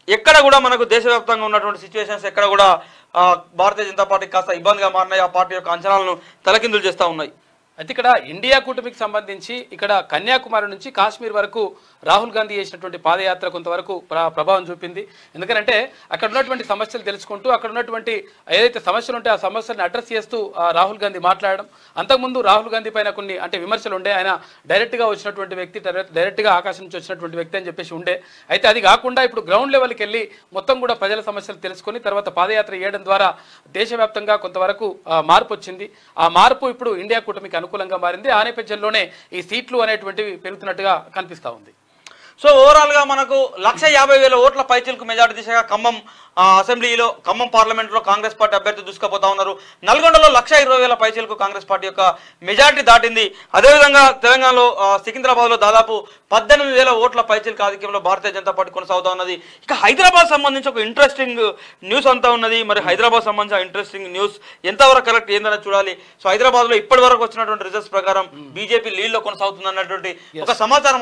ఎక్కడ కూడా మనకు దేశవ్యాప్తంగా ఉన్నటువంటి సిచ్యువేషన్స్ ఎక్కడ కూడా భారతీయ జనతా పార్టీ కాస్త ఇబ్బందిగా మారినాయి. ఆ పార్టీ యొక్క అంచనాలను తలకిందులు చేస్తూ ఉన్నాయి. అయితే ఇక్కడ ఇండియా కూటమికి సంబంధించి ఇక్కడ కన్యాకుమారి నుంచి కాశ్మీర్ వరకు రాహుల్ గాంధీ చేసినటువంటి పాదయాత్ర కొంతవరకు ప్రభావం చూపింది. ఎందుకంటే అక్కడ ఉన్నటువంటి సమస్యలు తెలుసుకుంటూ అక్కడ ఉన్నటువంటి ఏదైతే సమస్యలు ఉంటే ఆ సమస్యలను అడ్రస్ చేస్తూ రాహుల్ గాంధీ మాట్లాడడం. అంతకుముందు రాహుల్ గాంధీ పైన కొన్ని విమర్శలు ఉండే, ఆయన డైరెక్ట్గా వచ్చినటువంటి వ్యక్తి, డైరెక్ట్గా ఆకాశం నుంచి వచ్చినటువంటి వ్యక్తి అని చెప్పేసి ఉండే. అయితే అది కాకుండా ఇప్పుడు గ్రౌండ్ లెవెల్కి వెళ్ళి మొత్తం కూడా ప్రజల సమస్యలు తెలుసుకొని తర్వాత పాదయాత్ర చేయడం ద్వారా దేశవ్యాప్తంగా కొంతవరకు మార్పు వచ్చింది. ఆ మార్పు ఇప్పుడు ఇండియా కూటమికి అనుకూలంగా మారింది. ఆ నేపథ్యంలోనే ఈ సీట్లు అనేటువంటివి పెరుగుతున్నట్టుగా కనిపిస్తూ ఉంది. సో ఓవరాల్గా మనకు 150,000 ఓట్ల పైచిలకు మెజార్టీ దిశగా ఖమ్మం అసెంబ్లీలో, ఖమ్మం పార్లమెంట్లో కాంగ్రెస్ పార్టీ అభ్యర్థి దూసుకుపోతా ఉన్నారు. నల్గొండలో 120,000 పైచిలకు కాంగ్రెస్ పార్టీ యొక్క మెజార్టీ దాటింది. అదేవిధంగా తెలంగాణలో సికింద్రాబాద్లో దాదాపు 18,000 ఓట్ల పైచిలకు ఆధిక్యంలో భారతీయ జనతా పార్టీ కొనసాగుతూ ఉన్నది. ఇక హైదరాబాద్ సంబంధించి ఒక ఇంట్రెస్టింగ్ న్యూస్ అంతా ఉన్నది. మరి హైదరాబాద్ సంబంధించిన ఇంట్రెస్టింగ్ న్యూస్ ఎంతవరకు కరెక్ట్ ఏందని చూడాలి. సో హైదరాబాద్లో ఇప్పటి వరకు వచ్చినటువంటి రిజల్ట్స్ ప్రకారం బీజేపీ లీడ్లో కొనసాగుతుంది అన్నటువంటి ఒక సమాచారం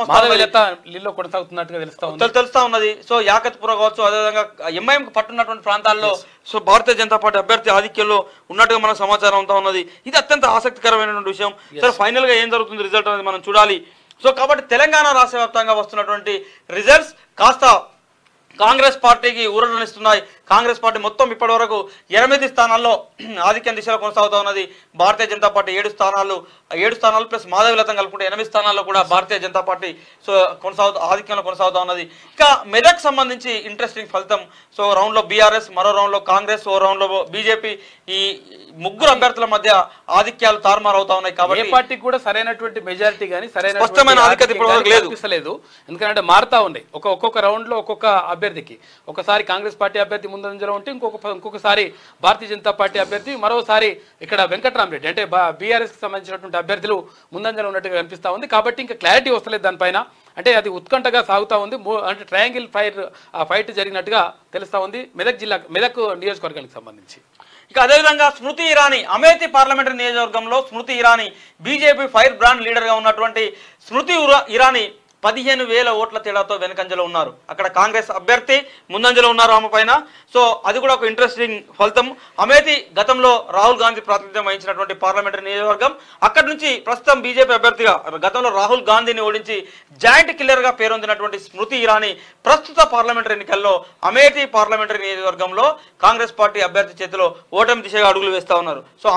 తెలుస్తా ఉన్నది. సో యాకత్పుర కావచ్చు, అదేవిధంగా ఎంఐఎం పట్టున్నటువంటి ప్రాంతాల్లో సో భారతీయ జనతా పార్టీ అభ్యర్థి ఆధిక్యంలో ఉన్నట్టుగా మనకు సమాచారం అంతా ఉన్నది. ఇది అత్యంత ఆసక్తికరమైనటువంటి విషయం. సరే ఫైనల్ గా ఏం జరుగుతుంది రిజల్ట్ అనేది మనం చూడాలి. సో కాబట్టి తెలంగాణ రాష్ట్ర వ్యాప్తంగా వస్తున్నటువంటి రిజల్ట్స్ కాస్త కాంగ్రెస్ పార్టీకి ఊరటనిస్తున్నాయి. కాంగ్రెస్ పార్టీ మొత్తం ఇప్పటి వరకు 8 స్థానాల్లో ఆధిక్యం దిశలో కొనసాగుతూ ఉన్నది. భారతీయ జనతా పార్టీ 7 స్థానాలు ప్లస్ మాధవీలతం కలుపుకుంటే 8 స్థానాల్లో కూడా భారతీయ జనతా పార్టీ సో ఆధిక్యంలో కొనసాగుతూ ఉన్నది. ఇక మెదక్ సంబంధించి ఇంట్రెస్టింగ్ ఫలితం. సో రౌండ్లో బీఆర్ఎస్, మరో రౌండ్లో కాంగ్రెస్, ఓ రౌండ్లో బీజేపీ. ఈ ముగ్గురు అభ్యర్థుల మధ్య ఆధిక్యాలు తారుమారు అవుతా ఉన్నాయి. కాబట్టి ఏ పార్టీకి కూడా సరైనటువంటి మెజారిటీ కానీ స్పష్టమైన ఆధిక్యత లేదు. ఎందుకంటే మారుతా ఉన్నాయి. ఒక్కొక్క రౌండ్ లో ఒక్కొక్క అభ్యర్థికి, ఒకసారి కాంగ్రెస్ పార్టీ అభ్యర్థి ముందంజలో ఉంటే ఇంకొకసారి భారతీయ జనతా పార్టీ అభ్యర్థి, మరోసారి ఇక్కడ వెంకట్రామరెడ్డి అంటే బీఆర్ఎస్ కి సంబంధించినటువంటి అభ్యర్థులు ముందంజలో ఉన్నట్టుగా కనిపిస్తా ఉంది. కాబట్టి ఇంకా క్లారిటీ వస్తలేదు దానిపైన. అంటే అది ఉత్కంఠగా సాగుతూ ఉంది. అంటే ట్రయాంగిల్ ఫైట్ జరిగినట్టుగా తెలుస్తా ఉంది మెదక్ నియోజకవర్గానికి సంబంధించి. ఇక అదేవిధంగా స్మృతి ఇరానీ అమేథీ పార్లమెంటరీ నియోజకవర్గంలో Smriti Irani BJP fire brand లీడర్గా ఉన్నటువంటి స్మృతి ఇరానీ 15,000 ఓట్ల తేడాతో వెనుకంజలో ఉన్నారు. అక్కడ కాంగ్రెస్ అభ్యర్థి ముందంజలో ఉన్నారు ఆమె పైన. సో అది కూడా ఒక ఇంట్రెస్టింగ్ ఫలితం. అమేథీ గతంలో రాహుల్ గాంధీ ప్రాతినిధ్యం వహించినటువంటి పార్లమెంటరీ నియోజకవర్గం. అక్కడి నుంచి ప్రస్తుతం బీజేపీ అభ్యర్థిగా గతంలో రాహుల్ గాంధీని ఓడించి జాయింట్ కిల్లర్గా పేరొందినటువంటి స్మృతి ఇరానీ ప్రస్తుత పార్లమెంటరీ ఎన్నికల్లో అమేథీ పార్లమెంటరీ నియోజకవర్గంలో కాంగ్రెస్ పార్టీ అభ్యర్థి చేతిలో ఓటమి దిశగా అడుగులు వేస్తా ఉన్నారు. సో